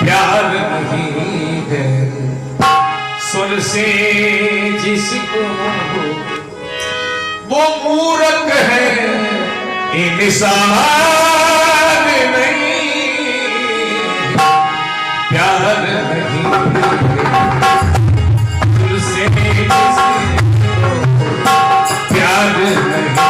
प्यार नहीं है सुर से जिसको वो मूर्ख है इंसान नहीं। प्यार नहीं सुर से जिसको प्यार नहीं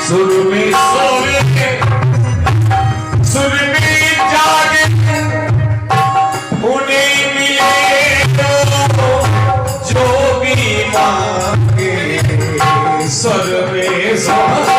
सुर में सोए सुर में जागे उन्हें मिले तो जो भी मांगे सुर में सोए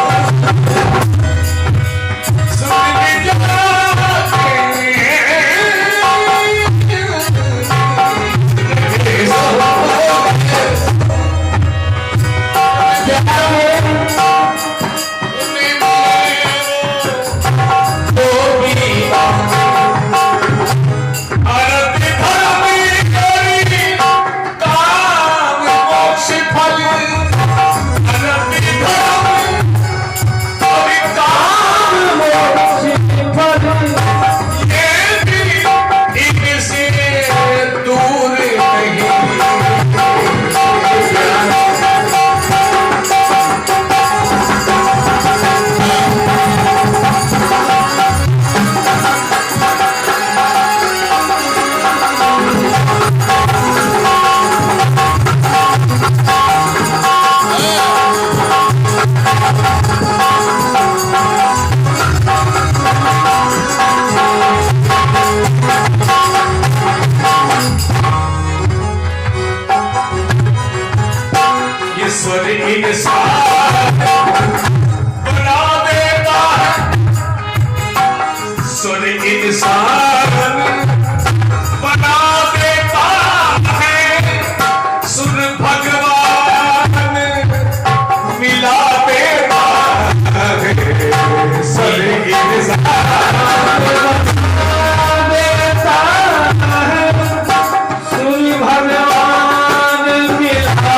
सुर में स्वर इंसान बना देता है स्वर इंसान बना देता है सुर भगवान मिला देता है स्वर इंसान देता है सुर भगवान मिला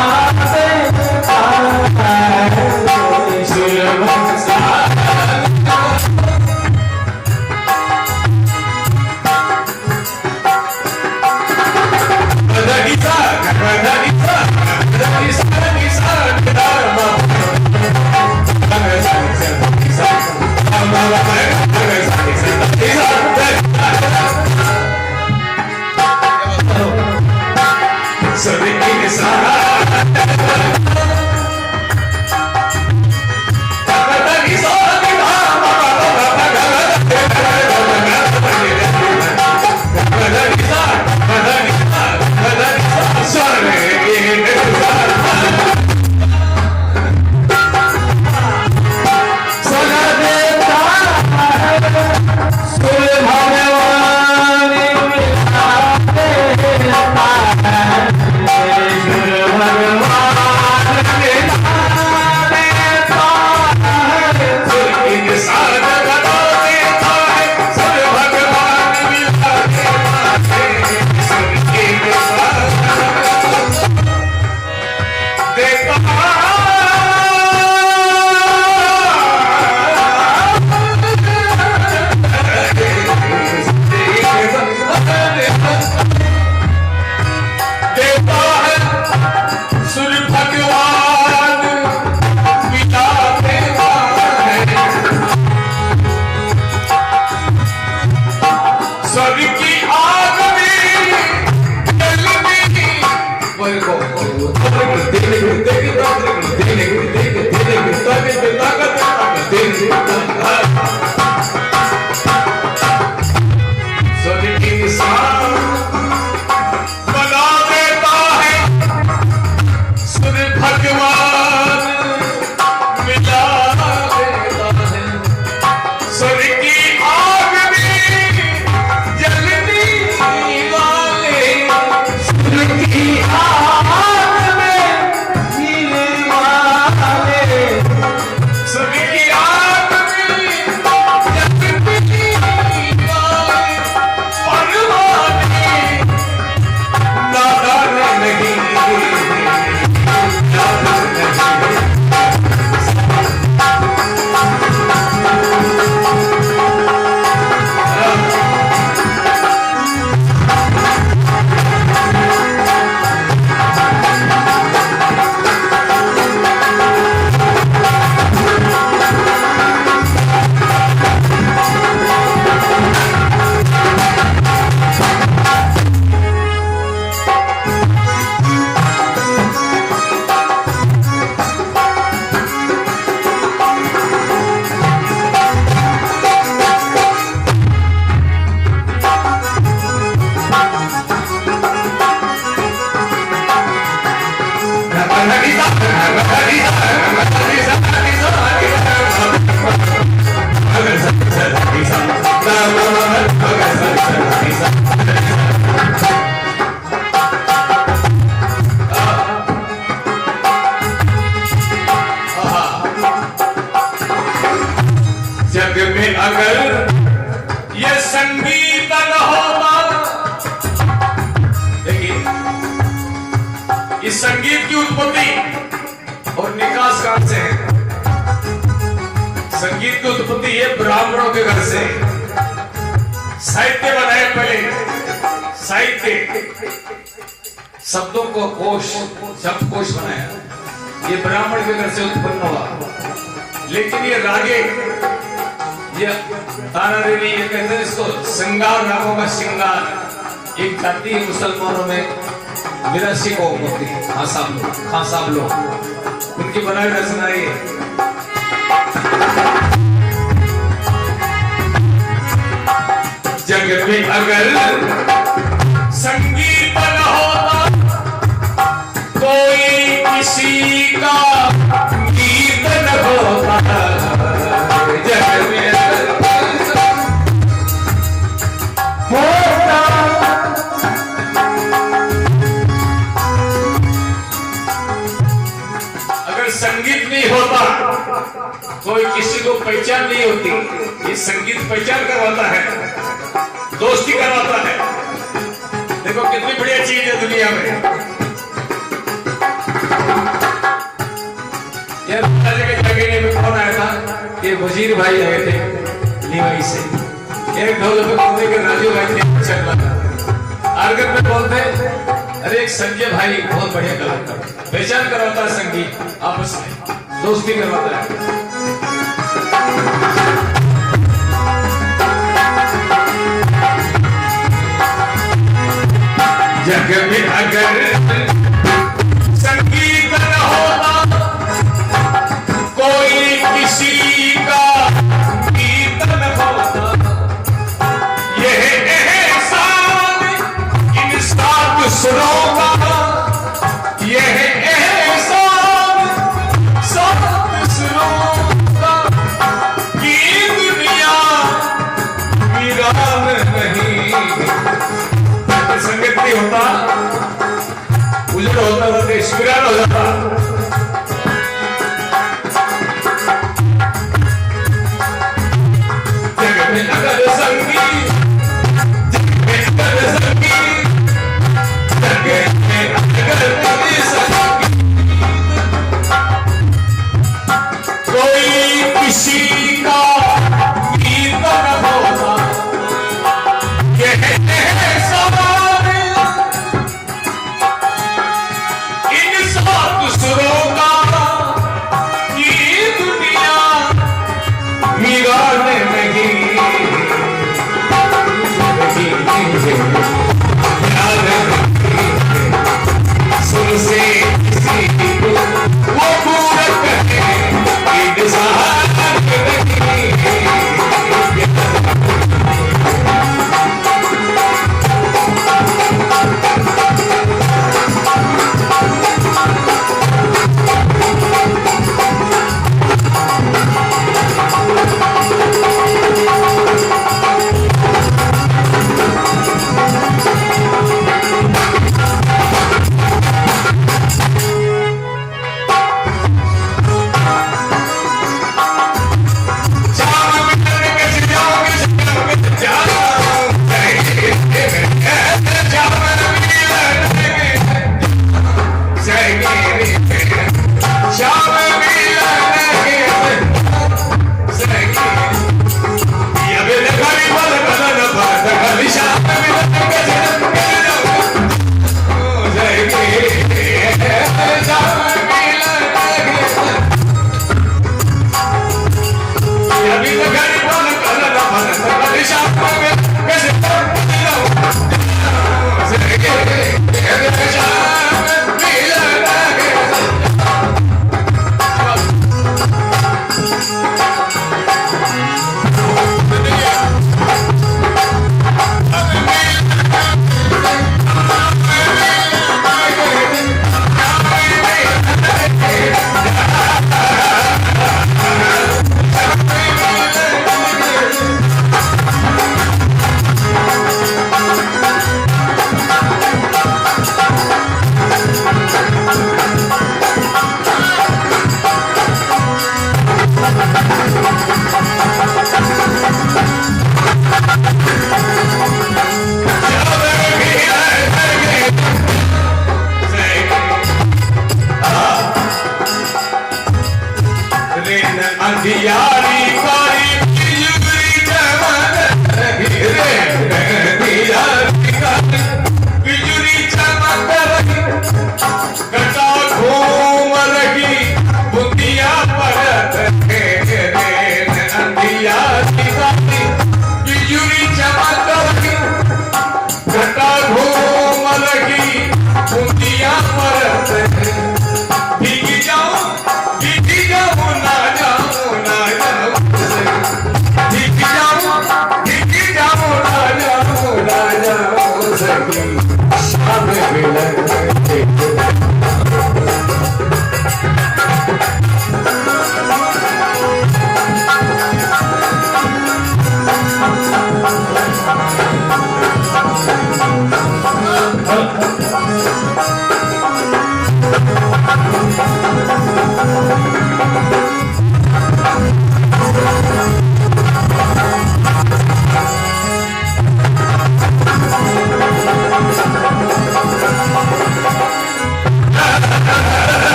जग में अगर ये संगीत न होता, देखिए इस संगीत की उत्पत्ति और निकास कहां से है? संगीत की उत्पत्ति ये ब्राह्मणों के घर से। साहित्य बनाए पहले, साहित्य शब्दों को कोश, शब्द कोश बनाया, ये ब्राह्मण के घर से उत्पन्न हुआ। लेकिन ये रागे, ये ताना देवी, ये कहते हैं इसको श्रृंगार रागों का श्रृंगार। एक जाति है मुसलमानों में मिरासी को होती है, खां साहब लोग, उनकी बनाई रचना ये। जग में अगर संगीत न होता, कोई किसी का गीत न होता। जग में होता, अगर संगीत नहीं होता, कोई किसी को पहचान नहीं होती। ये संगीत पहचान करवाता है, दोस्ती करवाता है। देखो कितनी बढ़िया चीज है दुनिया में। यार जगह में कौन आया था? ये वजीर भाई आए थे लीवाई से। एक ढोल पे बोलते कि राजू भाई ने चल रहा था। आर्गन में बोलते अरे एक संजय भाई बहुत बढ़िया कलाकार, पहचान करवाता है संगीत, आपस में दोस्ती करवाता है। जग में अगर संगीत न होता, कोई किसी का गीत न होता। यह एहसान इन सात सुरों का, यह एहसान सात सुरों का, कि दुनिया वीरान नहीं। संगीत नहीं होता, उजड़ होता था, देश वीरान हो जाता। जग में अगर संगीत, जग में अगर संगीत, जग में अगर संगीत, कोई किसी का गीत न होता। यह सुरों का, ये दुनिया वीरान नहीं। शाम मिलते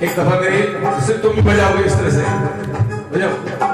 एक दफा मेरे सिर्फ तुम बजाओगे इस तरह से बजाओ